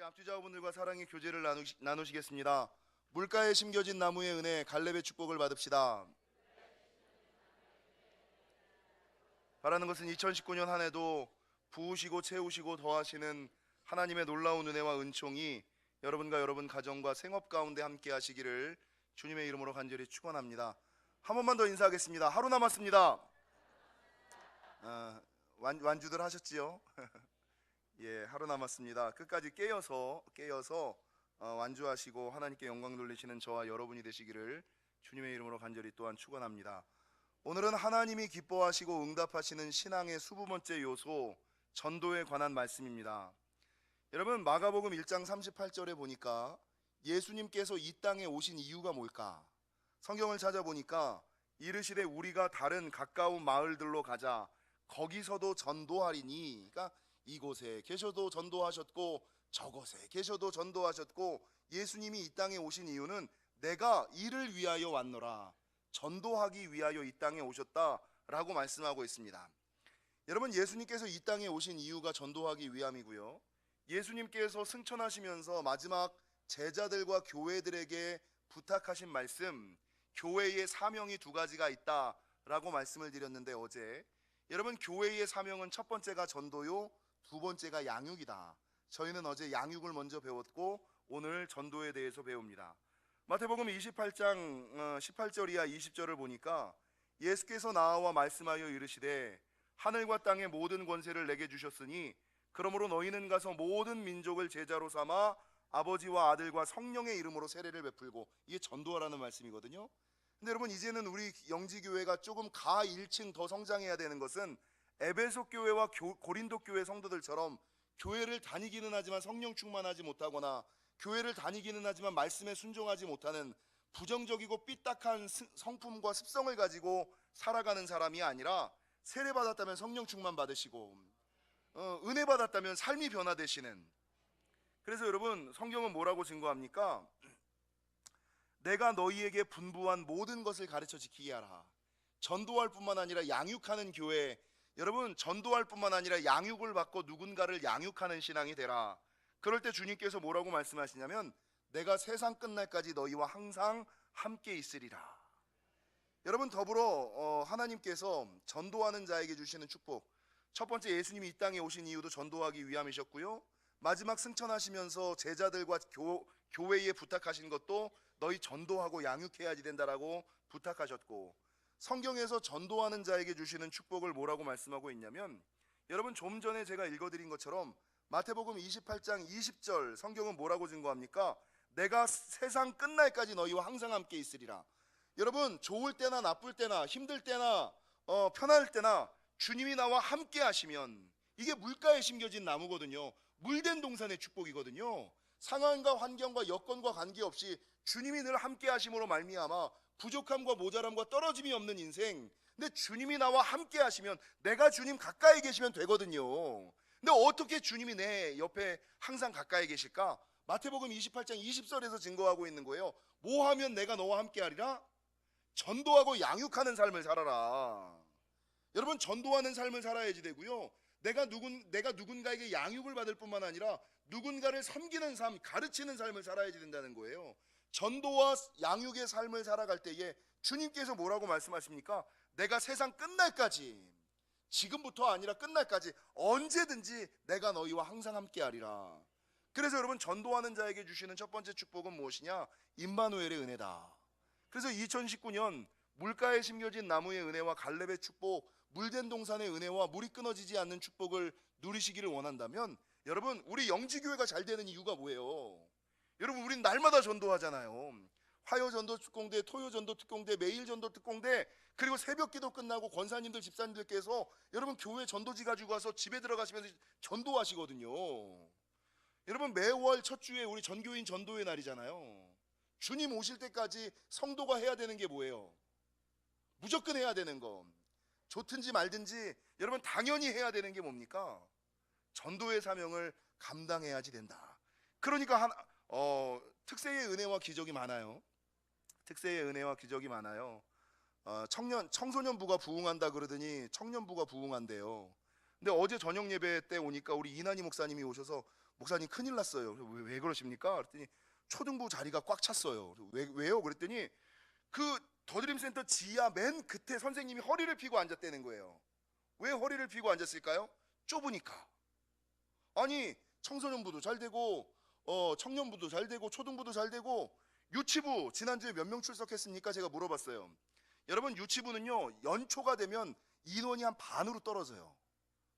앞뒤좌우분들과 사랑의 교제를 나누시겠습니다. 물가에 심겨진 나무의 은혜, 갈렙의 축복을 받읍시다. 바라는 것은 2019년 한 해도 부으시고 채우시고 더하시는 하나님의 놀라운 은혜와 은총이 여러분과 여러분 가정과 생업 가운데 함께 하시기를 주님의 이름으로 간절히 축원합니다. 한 번만 더 인사하겠습니다. 하루 남았습니다. 완주들 하셨지요? 예, 하루 남았습니다. 끝까지 깨어서 완주하시고 하나님께 영광 돌리시는 저와 여러분이 되시기를 주님의 이름으로 간절히 또한 축원합니다. 오늘은 하나님이 기뻐하시고 응답하시는 신앙의 20번째 요소, 전도에 관한 말씀입니다. 여러분, 마가복음 1장 38절에 보니까 예수님께서 이 땅에 오신 이유가 뭘까? 성경을 찾아보니까 이르시되 우리가 다른 가까운 마을들로 가자, 거기서도 전도하리니. 그러니까 이곳에 계셔도 전도하셨고 저곳에 계셔도 전도하셨고, 예수님이 이 땅에 오신 이유는 내가 이를 위하여 왔노라, 전도하기 위하여 이 땅에 오셨다라고 말씀하고 있습니다. 여러분, 예수님께서 이 땅에 오신 이유가 전도하기 위함이고요, 예수님께서 승천하시면서 마지막 제자들과 교회들에게 부탁하신 말씀, 교회의 사명이 두 가지가 있다라고 말씀을 드렸는데, 어제 여러분, 교회의 사명은 첫 번째가 전도요, 두 번째가 양육이다. 저희는 어제 양육을 먼저 배웠고 오늘 전도에 대해서 배웁니다. 마태복음 28장 18절 이하 20절을 보니까 예수께서 나와 말씀하여 이르시되 하늘과 땅의 모든 권세를 내게 주셨으니 그러므로 너희는 가서 모든 민족을 제자로 삼아 아버지와 아들과 성령의 이름으로 세례를 베풀고, 이게 전도하라는 말씀이거든요. 근데 여러분, 이제는 우리 영지교회가 조금 1층 더 성장해야 되는 것은 에베소 교회와 고린도 교회 성도들처럼 교회를 다니기는 하지만 성령 충만하지 못하거나 교회를 다니기는 하지만 말씀에 순종하지 못하는 부정적이고 삐딱한 성품과 습성을 가지고 살아가는 사람이 아니라, 세례 받았다면 성령 충만 받으시고 은혜 받았다면 삶이 변화되시는. 그래서 여러분, 성경은 뭐라고 증거합니까? 내가 너희에게 분부한 모든 것을 가르쳐 지키게 하라. 전도할 뿐만 아니라 양육하는 교회, 여러분, 전도할 뿐만 아니라 양육을 받고 누군가를 양육하는 신앙이 되라. 그럴 때 주님께서 뭐라고 말씀하시냐면 내가 세상 끝날까지 너희와 항상 함께 있으리라. 여러분, 더불어 하나님께서 전도하는 자에게 주시는 축복, 첫 번째, 예수님이 이 땅에 오신 이유도 전도하기 위함이셨고요, 마지막 승천하시면서 제자들과 교회에 부탁하신 것도 너희 전도하고 양육해야지 된다라고 부탁하셨고, 성경에서 전도하는 자에게 주시는 축복을 뭐라고 말씀하고 있냐면, 여러분, 좀 전에 제가 읽어드린 것처럼 마태복음 28장 20절 성경은 뭐라고 증거합니까? 내가 세상 끝날까지 너희와 항상 함께 있으리라. 여러분, 좋을 때나 나쁠 때나 힘들 때나 편할 때나 주님이 나와 함께 하시면, 이게 물가에 심겨진 나무거든요. 물된 동산의 축복이거든요. 상황과 환경과 여건과 관계없이 주님이 늘 함께 하심으로 말미암아 부족함과 모자람과 떨어짐이 없는 인생. 근데 주님이 나와 함께 하시면 내가 주님 가까이 계시면 되거든요. 근데 어떻게 주님이 내 옆에 항상 가까이 계실까? 마태복음 28장 20절에서 증거하고 있는 거예요. 뭐 하면 내가 너와 함께 하리라? 전도하고 양육하는 삶을 살아라. 여러분, 전도하는 삶을 살아야지 되고요, 내가 누군가에게 양육을 받을 뿐만 아니라 누군가를 섬기는 삶, 가르치는 삶을 살아야지 된다는 거예요. 전도와 양육의 삶을 살아갈 때에 주님께서 뭐라고 말씀하십니까? 내가 세상 끝날까지, 지금부터 아니라 끝날까지 언제든지 내가 너희와 항상 함께 하리라. 그래서 여러분, 전도하는 자에게 주시는 첫 번째 축복은 무엇이냐? 임마누엘의 은혜다. 그래서 2019년 물가에 심겨진 나무의 은혜와 갈렙의 축복, 물된 동산의 은혜와 물이 끊어지지 않는 축복을 누리시기를 원한다면, 여러분, 우리 영지교회가 잘 되는 이유가 뭐예요? 여러분, 우린 날마다 전도하잖아요. 화요전도 특공대, 토요전도 특공대, 매일전도 특공대, 그리고 새벽기도 끝나고 권사님들, 집사님들께서 여러분 교회 전도지 가지고 가서 집에 들어가시면서 전도하시거든요. 여러분, 매월 첫 주에 우리 전교인 전도의 날이잖아요. 주님 오실 때까지 성도가 해야 되는 게 뭐예요? 무조건 해야 되는 거, 좋든지 말든지 여러분 당연히 해야 되는 게 뭡니까? 전도의 사명을 감당해야지 된다. 그러니까 특세의 은혜와 기적이 많아요. 특세의 은혜와 기적이 많아요. 청소년부가 부흥한다 그러더니 청년부가 부흥한대요. 근데 어제 저녁 예배 때 오니까 우리 이난희 목사님이 오셔서 목사님 큰일 났어요. 왜 그러십니까? 그랬더니 초등부 자리가 꽉 찼어요. 왜요? 그랬더니 그 더드림센터 지하 맨 끝에 선생님이 허리를 펴고 앉았다는 거예요. 왜 허리를 펴고 앉았을까요? 좁으니까. 아니 청소년부도 잘 되고 청년부도 잘 되고 초등부도 잘 되고 유치부 지난주에 몇 명 출석했습니까? 제가 물어봤어요. 여러분 유치부는요 연초가 되면 인원이 한 반으로 떨어져요.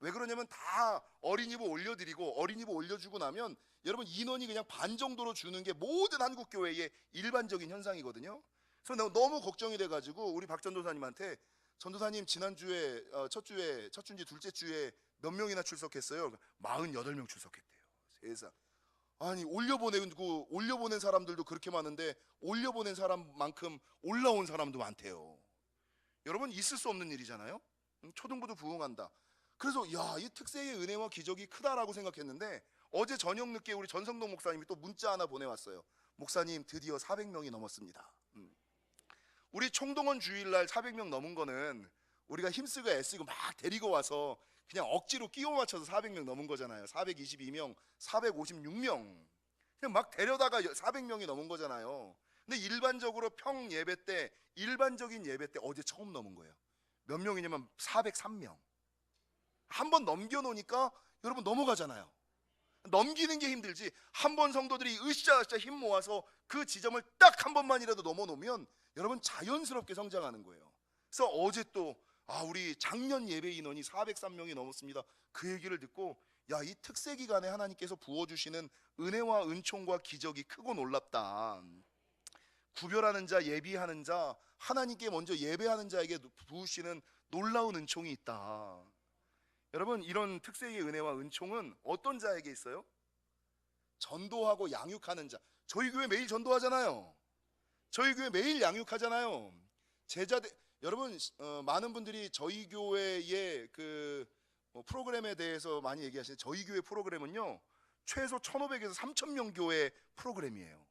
왜 그러냐면 다 어린이부 올려드리고 어린이부 올려주고 나면 여러분 인원이 그냥 반 정도로 주는 게 모든 한국교회의 일반적인 현상이거든요. 그래서 너무 걱정이 돼가지고 우리 박 전도사님한테 전도사님 지난주에 첫 주인지 둘째 주에 몇 명이나 출석했어요? 48명 출석했대요. 세상. 아니 올려보낸 사람들도 그렇게 많은데 올려보낸 사람만큼 올라온 사람도 많대요. 여러분 있을 수 없는 일이잖아요. 초등부도 부흥한다. 그래서 야, 이 특세의 은혜와 기적이 크다라고 생각했는데 어제 저녁 늦게 우리 전성동 목사님이 또 문자 하나 보내왔어요. 목사님 드디어 400명이 넘었습니다. 우리 총동원 주일날 400명 넘은 거는 우리가 힘쓰고 애쓰고 막 데리고 와서 그냥 억지로 끼워 맞춰서 400명 넘은 거잖아요. 422명, 456명 그냥 막 데려다가 400명이 넘은 거잖아요. 근데 일반적으로 평 예배 때 일반적인 예배 때 어제 처음 넘은 거예요. 몇 명이냐면 403명. 한번 넘겨놓으니까 여러분 넘어가잖아요. 넘기는 게 힘들지 한 번 성도들이 으쌰으쌰 힘 모아서 그 지점을 딱 한 번만이라도 넘어놓으면 여러분 자연스럽게 성장하는 거예요. 그래서 어제 또 우리 작년 예배 인원이 403명이 넘었습니다. 그 얘기를 듣고 야, 이 특세 기간에 하나님께서 부어주시는 은혜와 은총과 기적이 크고 놀랍다. 구별하는 자, 예비하는 자, 하나님께 먼저 예배하는 자에게 부으시는 놀라운 은총이 있다. 여러분 이런 특세의 은혜와 은총은 어떤 자에게 있어요? 전도하고 양육하는 자. 저희 교회 매일 전도하잖아요. 저희 교회 매일 양육하잖아요. 여러분 많은 분들이 저희 교회의 그 프로그램에 대해서 많이 얘기하시는데 저희 교회 프로그램은요 최소 1,500에서 3,000명 교회 프로그램이에요.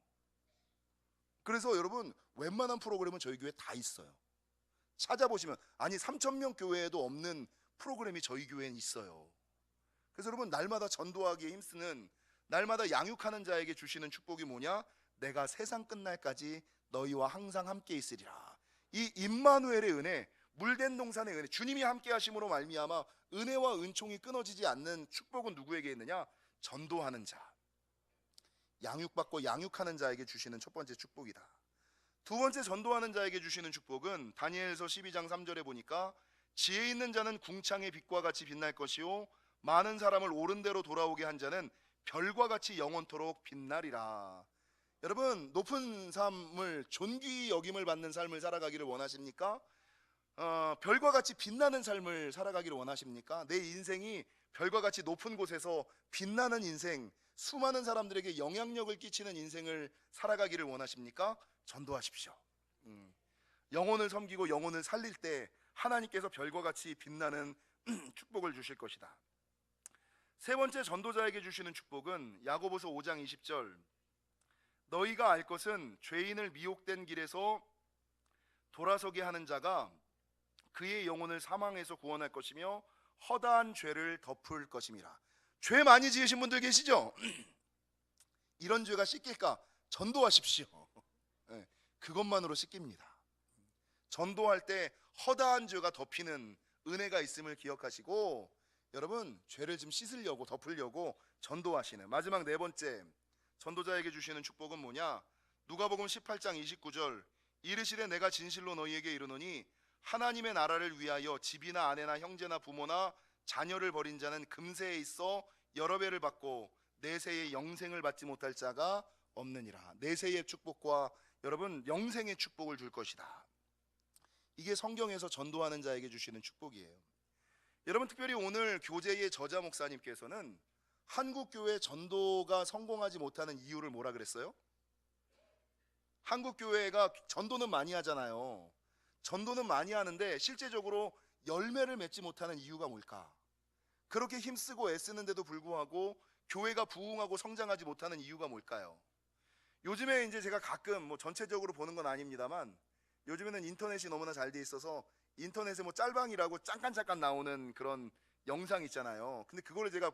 그래서 여러분 웬만한 프로그램은 저희 교회 다 있어요. 찾아보시면 3,000명 교회에도 없는 프로그램이 저희 교회엔 있어요. 그래서 여러분 날마다 전도하기에 힘쓰는 날마다 양육하는 자에게 주시는 축복이 뭐냐? 내가 세상 끝날까지 너희와 항상 함께 있으리라. 이 임마누엘의 은혜, 물된 동산의 은혜, 주님이 함께 하심으로 말미암아 은혜와 은총이 끊어지지 않는 축복은 누구에게 있느냐? 전도하는 자, 양육받고 양육하는 자에게 주시는 첫 번째 축복이다. 두 번째 전도하는 자에게 주시는 축복은 다니엘서 12장 3절에 보니까 지혜 있는 자는 궁창의 빛과 같이 빛날 것이요 많은 사람을 옳은 대로 돌아오게 한 자는 별과 같이 영원토록 빛나리라. 여러분 높은 삶을 존귀 여김을 받는 삶을 살아가기를 원하십니까? 별과 같이 빛나는 삶을 살아가기를 원하십니까? 내 인생이 별과 같이 높은 곳에서 빛나는 인생, 수많은 사람들에게 영향력을 끼치는 인생을 살아가기를 원하십니까? 전도하십시오. 영혼을 섬기고 영혼을 살릴 때 하나님께서 별과 같이 빛나는 축복을 주실 것이다. 세 번째 전도자에게 주시는 축복은 야고보서 5장 20절 너희가 알 것은 죄인을 미혹된 길에서 돌아서게 하는 자가 그의 영혼을 사망에서 구원할 것이며 허다한 죄를 덮을 것임이라. 죄 많이 지으신 분들 계시죠? 이런 죄가 씻길까? 전도하십시오. 네, 그것만으로 씻깁니다. 전도할 때 허다한 죄가 덮이는 은혜가 있음을 기억하시고 여러분 죄를 좀 씻으려고 덮으려고 전도하시는 마지막 네 번째 전도자에게 주시는 축복은 뭐냐? 누가복음 18장 29절 이르시되 내가 진실로 너희에게 이르노니 하나님의 나라를 위하여 집이나 아내나 형제나 부모나 자녀를 버린 자는 금세에 있어 여러 배를 받고 내세의 영생을 받지 못할 자가 없느니라. 내세의 축복과 여러분 영생의 축복을 줄 것이다. 이게 성경에서 전도하는 자에게 주시는 축복이에요. 여러분 특별히 오늘 교재의 저자 목사님께서는 한국교회 전도가 성공하지 못하는 이유를 뭐라 그랬어요? 한국교회가 전도는 많이 하잖아요. 전도는 많이 하는데 실제적으로 열매를 맺지 못하는 이유가 뭘까? 그렇게 힘쓰고 애쓰는데도 불구하고 교회가 부흥하고 성장하지 못하는 이유가 뭘까요? 요즘에 이제 제가 가끔 전체적으로 보는 건 아닙니다만 요즘에는 인터넷이 너무나 잘 돼 있어서 인터넷에 짤방이라고 잠깐 나오는 그런 영상 있잖아요. 근데 그거를 제가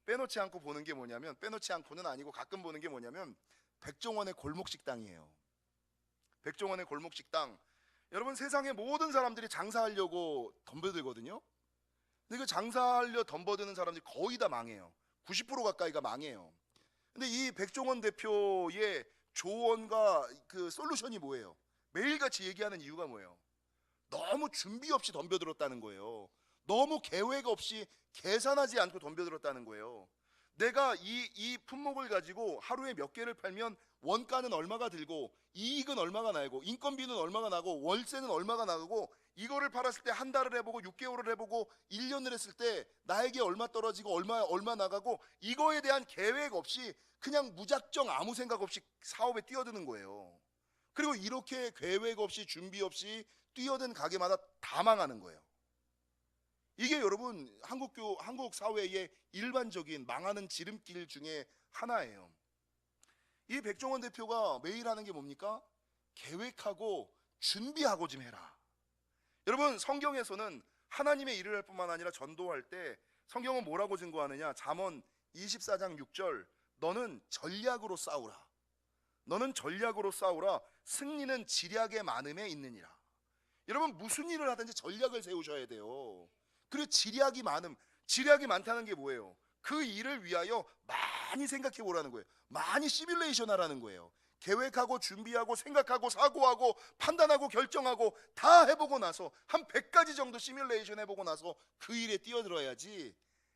빼놓지 않고 보는 게 뭐냐면, 빼놓지 않고는 아니고 가끔 보는 게 뭐냐면 백종원의 골목식당이에요. 백종원의 골목식당. 여러분, 세상의 모든 사람들이 장사하려고 덤벼들거든요. 근데 그 장사하려 덤벼드는 사람들이 거의 다 망해요. 90% 가까이가 망해요. 근데 이 백종원 대표의 조언과 그 솔루션이 뭐예요? 매일같이 얘기하는 이유가 뭐예요? 너무 준비 없이 덤벼들었다는 거예요. 너무 계획 없이 계산하지 않고 덤벼들었다는 거예요. 내가 이 품목을 가지고 하루에 몇 개를 팔면 원가는 얼마가 들고 이익은 얼마가 나고 인건비는 얼마가 나고 월세는 얼마가 나고, 이거를 팔았을 때 한 달을 해보고 6개월을 해보고 1년을 했을 때 나에게 얼마 떨어지고 얼마 나가고, 이거에 대한 계획 없이 그냥 무작정 아무 생각 없이 사업에 뛰어드는 거예요. 그리고 이렇게 계획 없이 준비 없이 뛰어든 가게마다 다 망하는 거예요. 이게 여러분 한국 사회의 일반적인 망하는 지름길 중에 하나예요. 이 백종원 대표가 매일 하는 게 뭡니까? 계획하고 준비하고 좀 해라. 여러분, 성경에서는 하나님의 일을 할 뿐만 아니라 전도할 때 성경은 뭐라고 증거하느냐? 잠언 24장 6절, 너는 전략으로 싸우라. 너는 전략으로 싸우라. 승리는 지략의 많음에 있느니라. 여러분, 무슨 일을 하든지 전략을 세우셔야 돼요. 그리고 지략이 많다는 게 뭐예요? 그 일을 위하여 많이 생각해 보라는 거예요. 많이 시뮬레이션 하라는 거예요. 계획하고 준비하고 생각하고 사고하고 판단하고 결정하고 다 해보고 나서 한 100가지 정도 시뮬레이션 해보고 나서 그 일에 뛰어들어야지.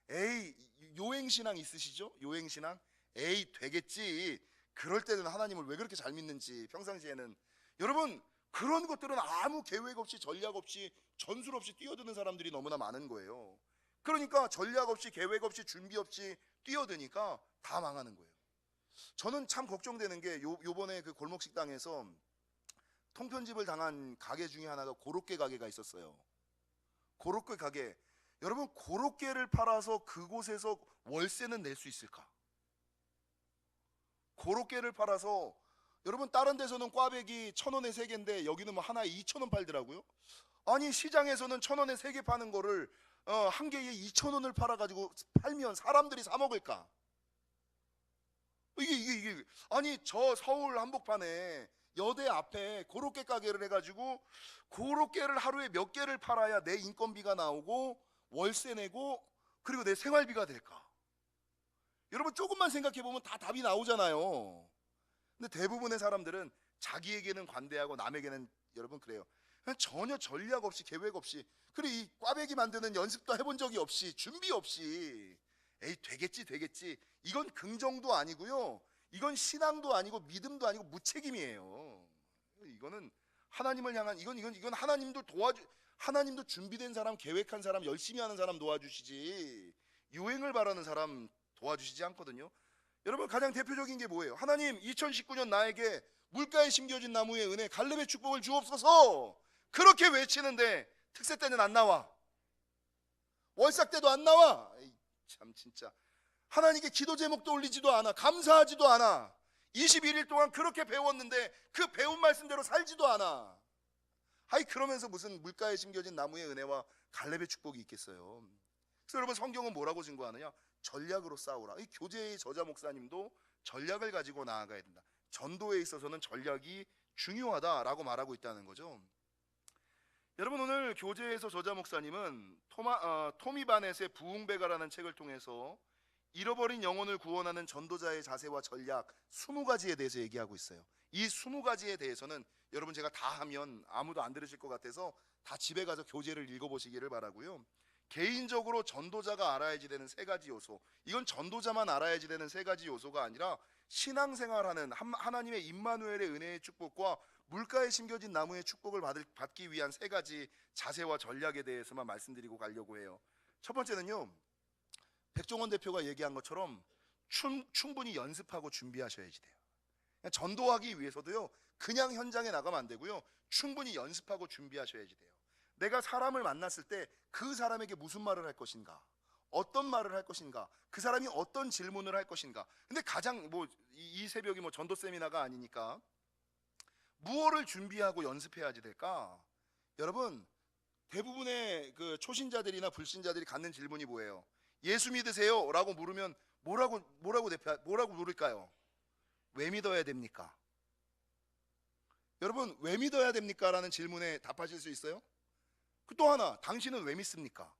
에이, 요행신앙 있으시죠? 요행신앙? 에이, 되겠지. 그럴 때는 하나님을 왜 그렇게 잘 믿는지, 평상시에는. 여러분, 그런 것들은 아무 계획 없이 전략 없이 전술 없이 뛰어드는 사람들이 너무나 많은 거예요. 그러니까 전략 없이 계획 없이 준비 없이 뛰어드니까 다 망하는 거예요. 저는 참 걱정되는 게 요번에 그 골목식당에서 통편집을 당한 가게 중에 하나가 고로케 가게가 있었어요. 고로케 가게. 여러분, 고로케를 팔아서 그곳에서 월세는 낼 수 있을까? 고로케를 팔아서, 여러분, 다른 데서는 꽈배기 1,000원에 3개인데 여기는 뭐 하나에 2,000원 팔더라고요. 아니, 시장에서는 1,000원에 3개 파는 거를 한 개에 2,000원을 팔아가지고 팔면 사람들이 사 먹을까? 이게 아니, 저 서울 한복판에 여대 앞에 고로케 가게를 해가지고 고로케를 하루에 몇 개를 팔아야 내 인건비가 나오고 월세 내고 그리고 내 생활비가 될까? 여러분, 조금만 생각해 보면 다 답이 나오잖아요. 근데 대부분의 사람들은 자기에게는 관대하고 남에게는, 여러분, 그래요. 그냥 전혀 전략 없이 계획 없이, 그리고 이 꽈배기 만드는 연습도 해본 적이 없이 준비 없이 에이, 되겠지. 이건 긍정도 아니고요, 이건 신앙도 아니고 믿음도 아니고 무책임이에요. 이거는 하나님을 향한, 이건 하나님도 준비된 사람, 계획한 사람, 열심히 하는 사람 도와주시지 유행을 바라는 사람 도와주시지 않거든요. 여러분, 가장 대표적인 게 뭐예요? 하나님, 2019년 나에게 물가에 심겨진 나무의 은혜 갈렙의 축복을 주옵소서, 그렇게 외치는데 특세 때는 안 나와. 월삭 때도 안 나와. 에이, 참, 진짜 하나님께 기도 제목도 올리지도 않아. 감사하지도 않아. 21일 동안 그렇게 배웠는데 그 배운 말씀대로 살지도 않아. 아이, 그러면서 무슨 물가에 심겨진 나무의 은혜와 갈렙의 축복이 있겠어요. 그래서 여러분, 성경은 뭐라고 증거하느냐? 전략으로 싸우라. 이 교제의 저자 목사님도 전략을 가지고 나아가야 된다. 전도에 있어서는 전략이 중요하다라고 말하고 있다는 거죠. 여러분, 오늘 교제에서 저자 목사님은 토미 바넷의 부흥배가라는 책을 통해서 잃어버린 영혼을 구원하는 전도자의 자세와 전략 20가지에 대해서 얘기하고 있어요. 이 20가지에 대해서는 여러분, 제가 다 하면 아무도 안 들으실 것 같아서 다 집에 가서 교재를 읽어보시기를 바라고요. 개인적으로 전도자가 알아야지 되는 3가지 요소, 이건 전도자만 알아야지 되는 3가지 요소가 아니라 신앙생활하는 하나님의 임마누엘의 은혜의 축복과 물가에 심겨진 나무의 축복을 받기 위한 3가지 자세와 전략에 대해서만 말씀드리고 가려고 해요. 첫 번째는요, 백종원 대표가 얘기한 것처럼 충분히 연습하고 준비하셔야지 돼요. 전도하기 위해서도요, 그냥 현장에 나가면 안 되고요, 충분히 연습하고 준비하셔야지 돼요. 내가 사람을 만났을 때 그 사람에게 무슨 말을 할 것인가, 어떤 말을 할 것인가, 그 사람이 어떤 질문을 할 것인가. 근데 가장 이 새벽이 전도 세미나가 아니니까 무엇을 준비하고 연습해야지 될까? 여러분, 대부분의 그 초신자들이나 불신자들이 갖는 질문이 뭐예요? 예수 믿으세요? 라고 물으면 뭐라고 물을까요? 왜 믿어야 됩니까? 여러분, 왜 믿어야 됩니까? 라는 질문에 답하실 수 있어요? 그 또 하나, 당신은 왜 믿습니까?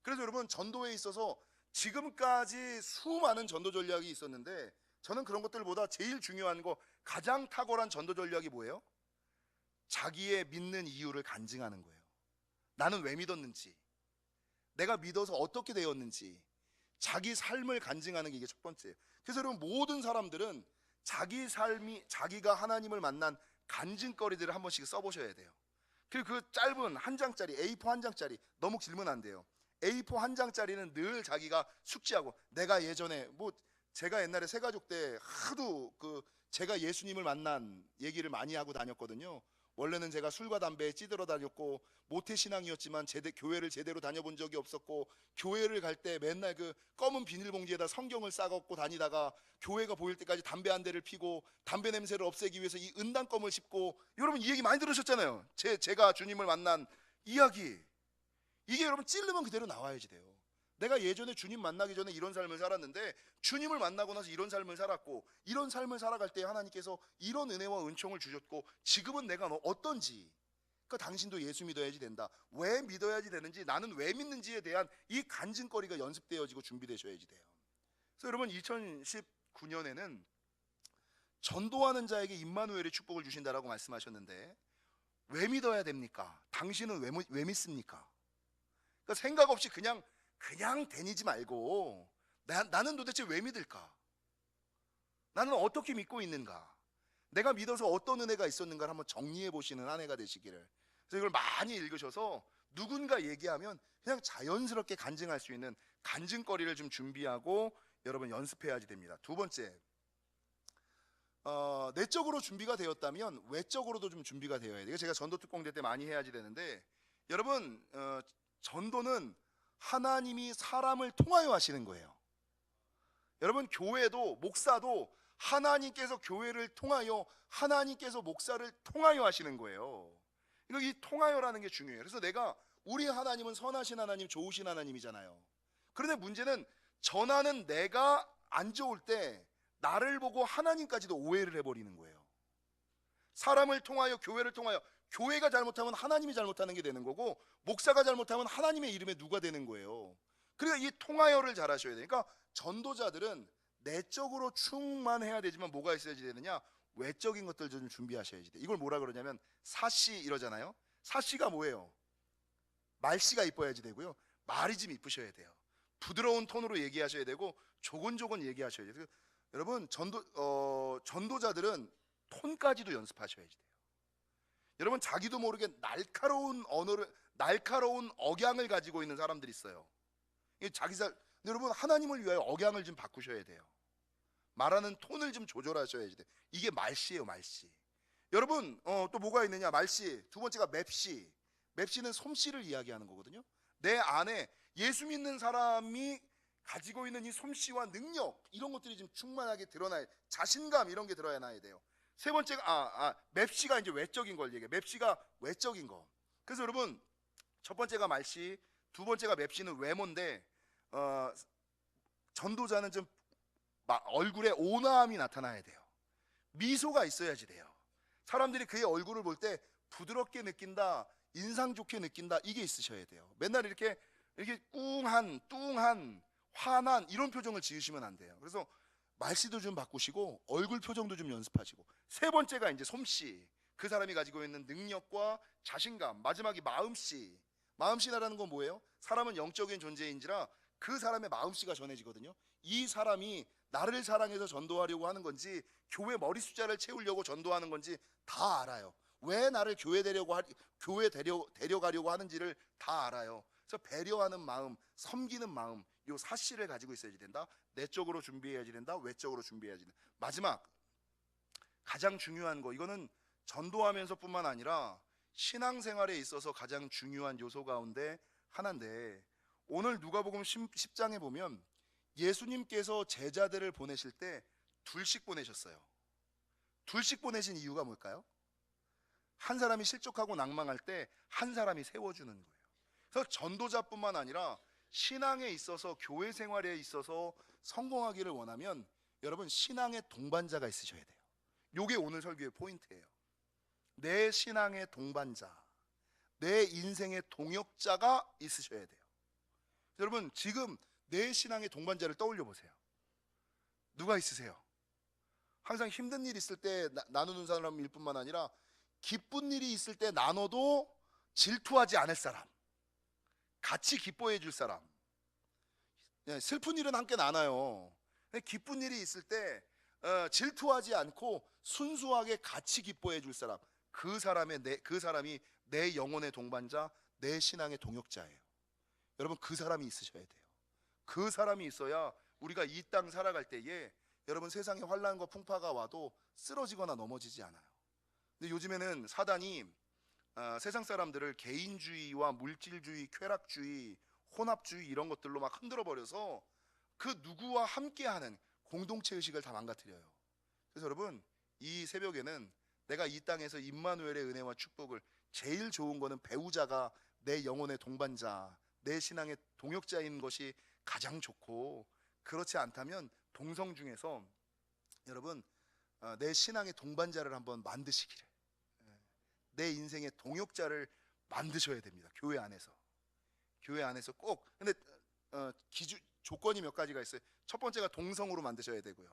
그래서 여러분, 전도에 있어서 지금까지 수많은 전도 전략이 있었는데, 저는 그런 것들보다 제일 중요한 거, 가장 탁월한 전도 전략이 뭐예요? 자기의 믿는 이유를 간증하는 거예요. 나는 왜 믿었는지, 내가 믿어서 어떻게 되었는지, 자기 삶을 간증하는 게 이게 첫 번째예요. 그래서 여러분, 모든 사람들은 자기 삶이, 자기가 하나님을 만난 간증거리들을 한 번씩 써보셔야 돼요. 그리고 그 짧은 한 장짜리, A4 한 장짜리, 너무 길면 안 돼요. A4 한 장짜리는 늘 자기가 숙지하고, 내가 예전에 제가 옛날에 새가족 때 하도 제가 예수님을 만난 얘기를 많이 하고 다녔거든요. 원래는 제가 술과 담배에 찌들어 다녔고 모태신앙이었지만 교회를 제대로 다녀본 적이 없었고, 교회를 갈 때 맨날 그 검은 비닐봉지에다 성경을 싸갖고 다니다가 교회가 보일 때까지 담배 한 대를 피고 담배 냄새를 없애기 위해서 이 은단껌을 씹고, 여러분 이 얘기 많이 들으셨잖아요. 제가 주님을 만난 이야기. 이게 여러분 찔르면 그대로 나와야지 돼요. 내가 예전에 주님 만나기 전에 이런 삶을 살았는데, 주님을 만나고 나서 이런 삶을 살았고, 이런 삶을 살아갈 때 하나님께서 이런 은혜와 은총을 주셨고, 지금은 내가 어떤지, 그러니까 당신도 예수 믿어야지 된다. 왜 믿어야지 되는지, 나는 왜 믿는지에 대한 이 간증거리가 연습되어지고 준비되셔야지 돼요. 그래서 여러분, 2019년에는 전도하는 자에게 임마누엘의 축복을 주신다라고 말씀하셨는데, 왜 믿어야 됩니까? 당신은 왜 믿습니까? 그러니까 생각 없이 그냥 다니지 말고, 나는 도대체 왜 믿을까? 나는 어떻게 믿고 있는가? 내가 믿어서 어떤 은혜가 있었는가를 한번 정리해 보시는 한 해가 되시기를. 그래서 이걸 많이 읽으셔서 누군가 얘기하면 그냥 자연스럽게 간증할 수 있는 간증거리를 좀 준비하고 여러분 연습해야지 됩니다. 두 번째, 내적으로 준비가 되었다면 외적으로도 좀 준비가 되어야 돼요. 제가 전도 특공대 때 많이 해야지 되는데, 여러분 전도는 하나님이 사람을 통하여 하시는 거예요. 여러분, 교회도 목사도 하나님께서 교회를 통하여, 하나님께서 목사를 통하여 하시는 거예요. 그러니까 이 통하여라는 게 중요해요. 그래서 우리 하나님은 선하신 하나님, 좋으신 하나님이잖아요. 그런데 문제는 전하는 내가 안 좋을 때 나를 보고 하나님까지도 오해를 해버리는 거예요. 사람을 통하여, 교회를 통하여, 교회가 잘못하면 하나님이 잘못하는 게 되는 거고, 목사가 잘못하면 하나님의 이름에 누가 되는 거예요. 그러니까 이 통하여를 잘 하셔야 돼요. 그러니까 전도자들은 내적으로 충만해야 되지만 뭐가 있어야지 되느냐? 외적인 것들 좀 준비하셔야지 돼요. 이걸 뭐라 그러냐면 사시 이러잖아요. 사시가 뭐예요? 말씨가 이뻐야지 되고요, 말이 좀 이쁘셔야 돼요. 부드러운 톤으로 얘기하셔야 되고 조곤조곤 얘기하셔야 돼요. 여러분 전도자들은 톤까지도 연습하셔야지 돼요. 여러분 자기도 모르게 날카로운 언어를, 날카로운 억양을 가지고 있는 사람들이 있어요. 여러분 하나님을 위하여 억양을 좀 바꾸셔야 돼요. 말하는 톤을 좀 조절하셔야지 돼요. 이게 말씨예요, 말씨. 여러분 또 뭐가 있느냐? 말씨. 두 번째가 맵씨. 맵씨는 솜씨를 이야기하는 거거든요. 내 안에 예수 믿는 사람이 가지고 있는 이 솜씨와 능력, 이런 것들이 좀 충만하게 드러나야, 자신감 이런 게 드러나야 돼요. 세 번째가 맵씨가 이제 외적인 걸 얘기해요. 맵씨가 외적인 거. 그래서 여러분 첫 번째가 말씨, 두 번째가 맵씨는 외모인데, 전도자는 좀 얼굴에 온화함이 나타나야 돼요. 미소가 있어야지 돼요. 사람들이 그의 얼굴을 볼 때 부드럽게 느낀다, 인상 좋게 느낀다, 이게 있으셔야 돼요. 맨날 이렇게 뚱한, 화난 이런 표정을 지으시면 안 돼요. 그래서 말씨도 좀 바꾸시고 얼굴 표정도 좀 연습하시고, 세 번째가 이제 솜씨, 그 사람이 가지고 있는 능력과 자신감. 마지막이 마음씨. 마음씨라는 건 뭐예요? 사람은 영적인 존재인지라 그 사람의 마음씨가 전해지거든요. 이 사람이 나를 사랑해서 전도하려고 하는 건지, 교회 머리 숫자를 채우려고 전도하는 건지 다 알아요. 왜 나를 교회 데려가려고 하는지를 다 알아요. 그래서 배려하는 마음, 섬기는 마음, 요 사씨를 가지고 있어야지 된다. 내적으로 준비해야지 된다. 외적으로 준비해야지 된다. 마지막 가장 중요한 거, 이거는 전도하면서뿐만 아니라 신앙생활에 있어서 가장 중요한 요소 가운데 하나인데, 오늘 누가복음 10장에 보면 예수님께서 제자들을 보내실 때 둘씩 보내셨어요. 둘씩 보내신 이유가 뭘까요? 한 사람이 실족하고 낭망할 때 한 사람이 세워주는 거예요. 그래서 전도자뿐만 아니라 신앙에 있어서, 교회 생활에 있어서 성공하기를 원하면 여러분 신앙의 동반자가 있으셔야 돼요. 요게 오늘 설교의 포인트예요. 내 신앙의 동반자, 내 인생의 동역자가 있으셔야 돼요. 여러분 지금 내 신앙의 동반자를 떠올려 보세요. 누가 있으세요? 항상 힘든 일 있을 때 나누는 사람일 뿐만 아니라 기쁜 일이 있을 때 나눠도 질투하지 않을 사람, 같이 기뻐해 줄 사람. 슬픈 일은 함께 나눠요. 기쁜 일이 있을 때 질투하지 않고 순수하게 같이 기뻐해 줄 사람, 그 사람이 내 영혼의 동반자, 내 신앙의 동역자예요. 여러분 그 사람이 있으셔야 돼요. 그 사람이 있어야 우리가 이 땅 살아갈 때에 여러분 세상에 환난과 풍파가 와도 쓰러지거나 넘어지지 않아요. 근데 요즘에는 사단이 세상 사람들을 개인주의와 물질주의, 쾌락주의, 혼합주의 이런 것들로 막 흔들어 버려서 그 누구와 함께하는 공동체 의식을 다 망가뜨려요. 그래서 여러분 이 새벽에는 내가 이 땅에서 임마누엘의 은혜와 축복을, 제일 좋은 거는 배우자가 내 영혼의 동반자, 내 신앙의 동역자인 것이 가장 좋고, 그렇지 않다면 동성 중에서 여러분 내 신앙의 동반자를 한번 만드시기를, 내 인생의 동역자를 만드셔야 됩니다. 교회 안에서 꼭. 근데 조건이 몇 가지가 있어요. 첫 번째가 동성으로 만드셔야 되고요.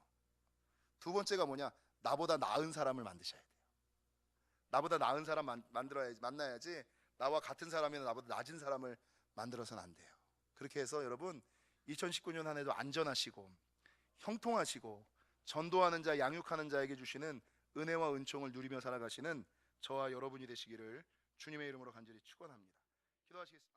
두 번째가 뭐냐? 나보다 나은 사람을 만드셔야 돼요. 나보다 나은 사람 만나야지 나와 같은 사람이나 나보다 낮은 사람을 만들어서는 안 돼요. 그렇게 해서 여러분 2019년 한 해도 안전하시고 형통하시고 전도하는 자, 양육하는 자에게 주시는 은혜와 은총을 누리며 살아가시는 저와 여러분이 되시기를 주님의 이름으로 간절히 축원합니다. 기도하시겠습니다.